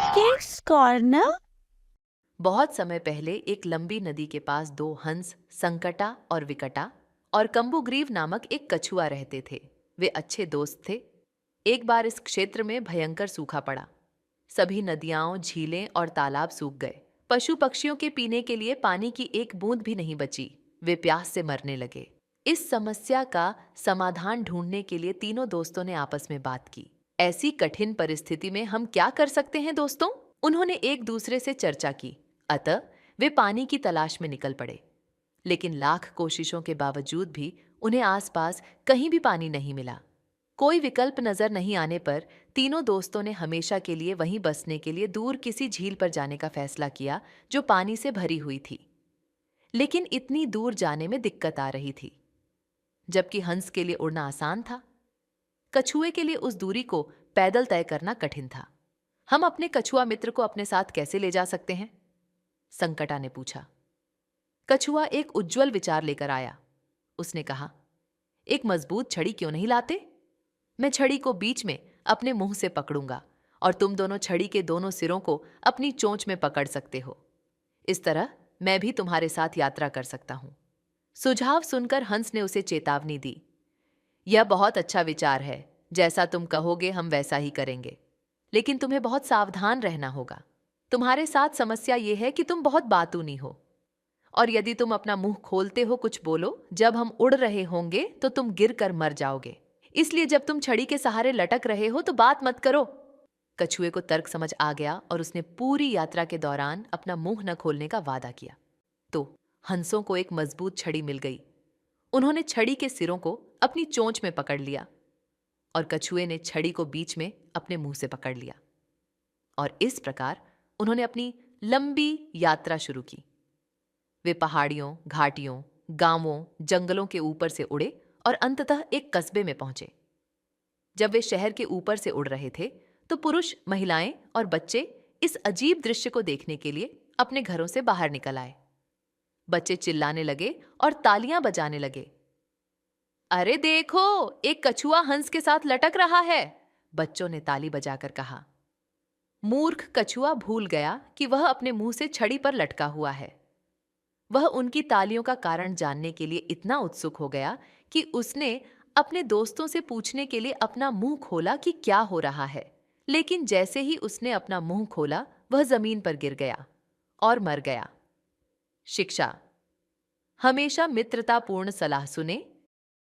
Kids corner. बहुत समय पहले एक लंबी नदी के पास दो हंस संकटा और विकटा और कंबुग्रीव नामक एक कछुआ रहते थे। वे अच्छे दोस्त थे। एक बार इस क्षेत्र में भयंकर सूखा पड़ा। सभी नदियां, झीलें और तालाब सूख गए। पशु पक्षियों के पीने के लिए पानी की एक बूंद भी नहीं बची। वे प्यास से मरने लगे। इस समस्या का समाधान ढूंढने के लिए तीनों दोस्तों ने आपस में बात की। ऐसी कठिन परिस्थिति में हम क्या कर सकते हैं दोस्तों? उन्होंने एक दूसरे से चर्चा की। अतः वे पानी की तलाश में निकल पड़े। लेकिन लाख कोशिशों के बावजूद भी उन्हें आसपास कहीं भी पानी नहीं मिला। कोई विकल्प नजर नहीं आने पर तीनों दोस्तों ने हमेशा के लिए वहीं बसने के लिए दूर किसी झील पर जाने का फैसला किया जो पानी से भरी हुई थी। लेकिन इतनी दूर जाने में दिक्कत आ रही थी। जबकि हंस के लिए उड़ना आसान था, कछुए के लिए उस दूरी को पैदल तय करना कठिन था। हम अपने कछुआ मित्र को अपने साथ कैसे ले जा सकते हैं? संकटा ने पूछा। कछुआ एक उज्जवल विचार लेकर आया। उसने कहा, एक मजबूत छड़ी क्यों नहीं लाते? मैं छड़ी को बीच में अपने मुंह से पकड़ूंगा और तुम दोनों छड़ी के दोनों सिरों को अपनी चोंच में पकड़ सकते हो। इस तरह मैं भी तुम्हारे साथ यात्रा कर सकता हूं। सुझाव सुनकर हंस ने उसे चेतावनी दी। यह बहुत अच्छा विचार है। जैसा तुम कहोगे हम वैसा ही करेंगे। लेकिन तुम्हें बहुत सावधान रहना होगा। तुम्हारे साथ समस्या यह है कि तुम बहुत बातूनी हो। और यदि तुम अपना मुंह खोलते हो कुछ बोलो, जब हम उड़ रहे होंगे तो तुम गिर कर मर जाओगे। इसलिए जब तुम छड़ी के सहारे लटक रहे हो तो बात मत करो। कछुए को तर्क समझ आ गया और उसने पूरी यात्रा के दौरान अपना मुंह न खोलने का वादा किया। तो हंसों को एक मजबूत छड़ी मिल गई। उन्होंने छड़ी के सिरों को अपनी चोंच में पकड़ लिया और कछुए ने छड़ी को बीच में अपने मुंह से पकड़ लिया। और इस प्रकार उन्होंने अपनी लंबी यात्रा शुरू की। वे पहाड़ियों, घाटियों, गांवों, जंगलों के ऊपर से उड़े और अंततः एक कस्बे में पहुंचे। जब वे शहर के ऊपर से उड़ रहे थे तो पुरुष, महिलाएं और बच्चे इस अजीब दृश्य को देखने के लिए अपने घरों से बाहर निकल आए। बच्चे चिल्लाने लगे और तालियां बजाने लगे। अरे देखो, एक कछुआ हंस के साथ लटक रहा है, बच्चों ने ताली बजाकर कहा। मूर्ख कछुआ भूल गया कि वह अपने मुंह से छड़ी पर लटका हुआ है। वह उनकी तालियों का कारण जानने के लिए इतना उत्सुक हो गया कि उसने अपने दोस्तों से पूछने के लिए अपना मुंह खोला कि क्या हो रहा है। लेकिन जैसे ही उसने अपना मुंह खोला, वह जमीन पर गिर गया और मर गया। शिक्षा: हमेशा मित्रतापूर्ण सलाह सुने,